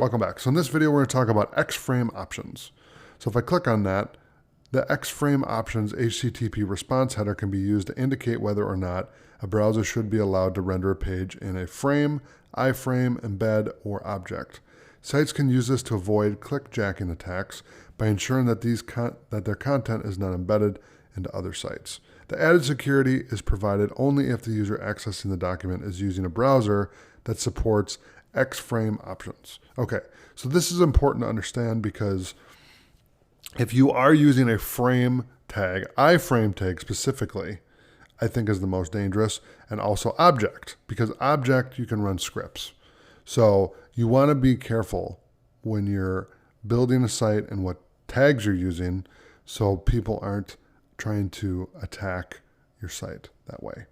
Welcome back. So in this video, we're going to talk about X-frame options. So if I click on that, the X-frame options HTTP response header can be used to indicate whether or not a browser should be allowed to render a page in a frame, iframe, embed, or object. Sites can use this to avoid clickjacking attacks by ensuring that their content is not embedded into other sites. The added security is provided only if the user accessing the document is using a browser that supports X-frame options. Okay, so this is important to understand because if you are using a frame tag, iframe tag specifically, I think is the most dangerous, and also object, because object you can run scripts. So you want to be careful when you're building a site and what tags you're using so people aren't trying to attack your site that way.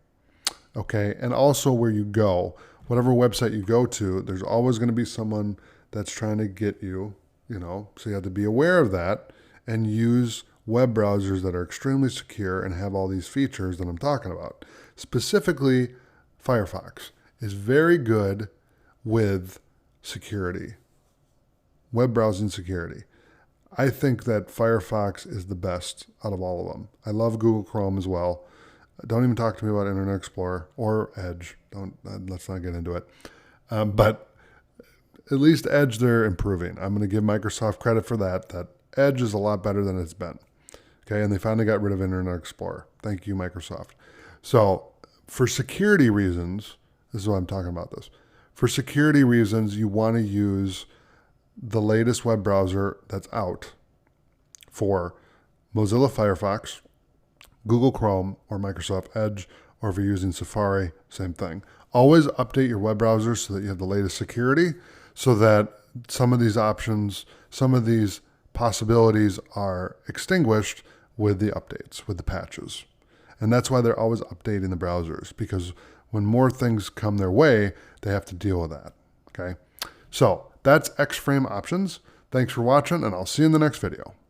Okay, and also where you go, whatever website you go to, there's always going to be someone that's trying to get you, so you have to be aware of that and use web browsers that are extremely secure and have all these features that I'm talking about. Specifically, Firefox is very good with security, web browsing security. I think that Firefox is the best out of all of them. I love Google Chrome as well. Don't even talk to me about Internet Explorer or Edge. Let's not get into it. But at least Edge, they're improving. I'm going to give Microsoft credit for that. That Edge is a lot better than it's been. Okay, and they finally got rid of Internet Explorer. Thank you, Microsoft. So for security reasons, this is why I'm talking about this. For security reasons, you want to use the latest web browser that's out for Mozilla Firefox, Google Chrome, or Microsoft Edge, or if you're using Safari, same thing. Always update your web browser so that you have the latest security, so that some of these options, some of these possibilities are extinguished with the updates, with the patches. And that's why they're always updating the browsers, because when more things come their way, they have to deal with that, okay? So that's X-frame options. Thanks for watching, and I'll see you in the next video.